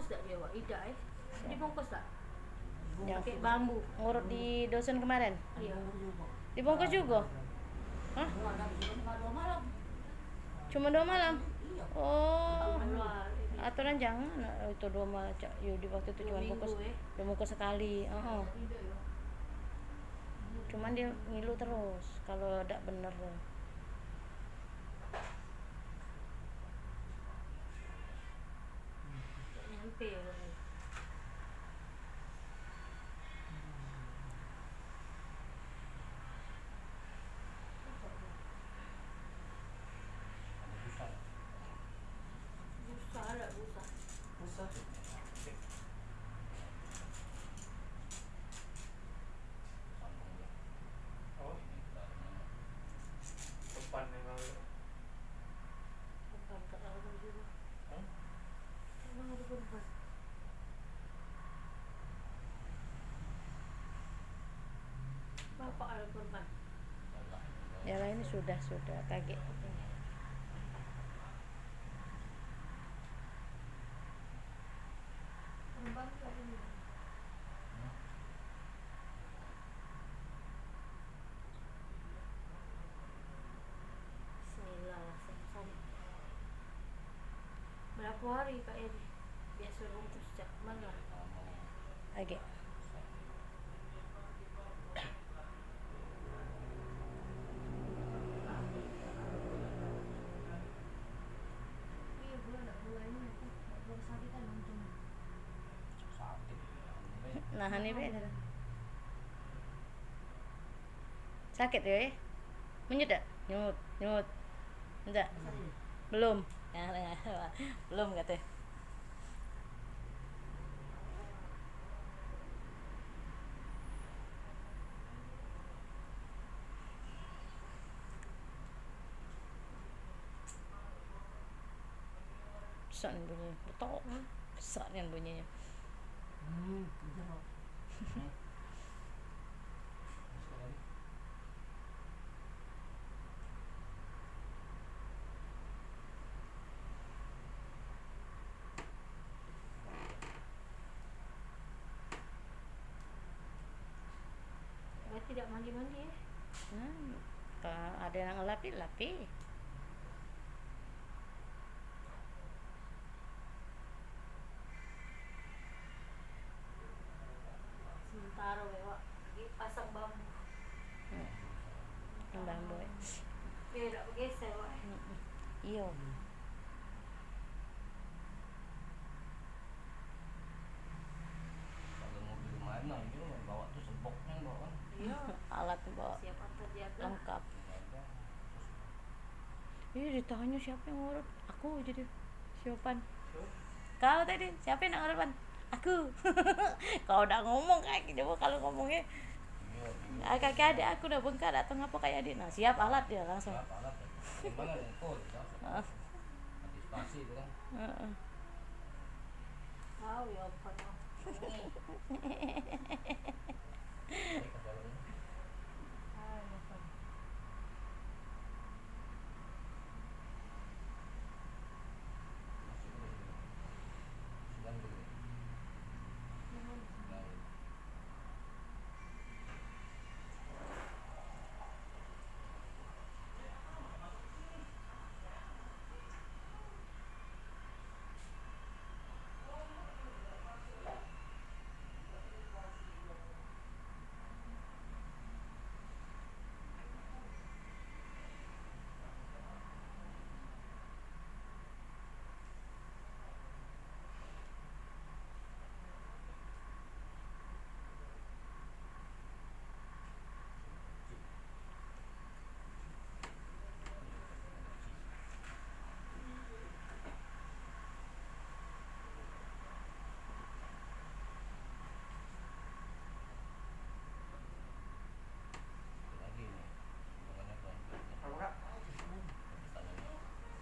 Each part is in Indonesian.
tak dia Wak? Tidak dibungkus tak? Yang Pakai bambu. ngurut di dosen kemarin. Iya. Dibungkus juga? Hah? Cuma 2 malam? Oh, Keluar ini. aturan jangan itu 2 malam. Di waktu itu cuma Dua bungkus, minggu, 2 bungkus sekali. Cuman dia ngilu terus kalau tidak bener. Nyampe ya. Busa ada busa. Bukan tak tahu juga. Emang ada korban. Bapak ada korban. Ya lah ini sudah kaget. Korban tak ini. Bismillahirrahmanirrahim. Berapa hari Pak Edi? Biasa bungkus sejak mana? Kaget. Iya bulan ini bulan sakitan untung. Nah, ini beda. Sakit ya? Menyut tak? Nyut. Enggak. Belum. Belum katanya. Besar nih bunyinya. Betok. Besar nih bunyinya. Berarti tidak mandi-mandi ya? Kalau ada yang lapi. Sementara Wak pasang bambu. Bambu. Biar tidak bergeser Wak. Iya. Kalau mobil mana itu bawa tuh sempoknya bawa kan. Iya. Alat bawa Siap antar jaga. lengkap. Ditanya siapa yang ngurut? Aku jadi siapan. Kau tadi siapa yang ngurut Pan? Aku. Kau udah ngomong kayak gitu kalau ngomongnya kakak adik aku udah bengkak datang apa kayak adik. Nah siap alat dia langsung. Alat gimana ngumpul antisipasi itu kan. Tahu ya apa no.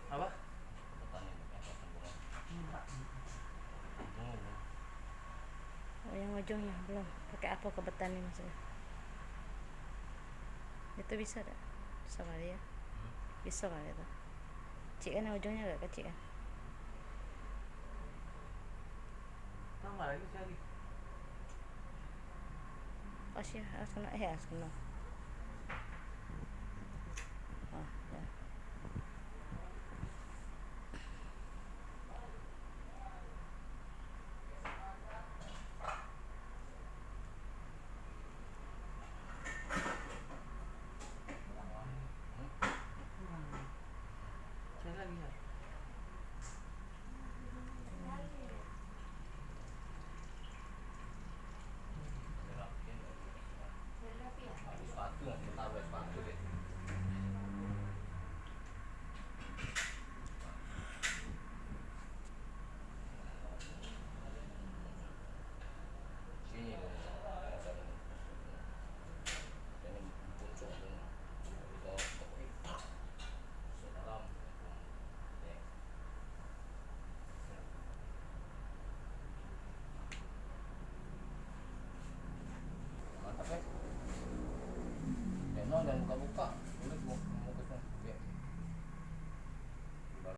Apa? Oh yang ujungnya belum. Pakai apa kebetan ini maksudnya? Itu bisa tak? Bisa kali ya? Bisa kali itu. Cik kan ujungnya agak kecil kan? lagi sih lagi. Pas ya, harus kena.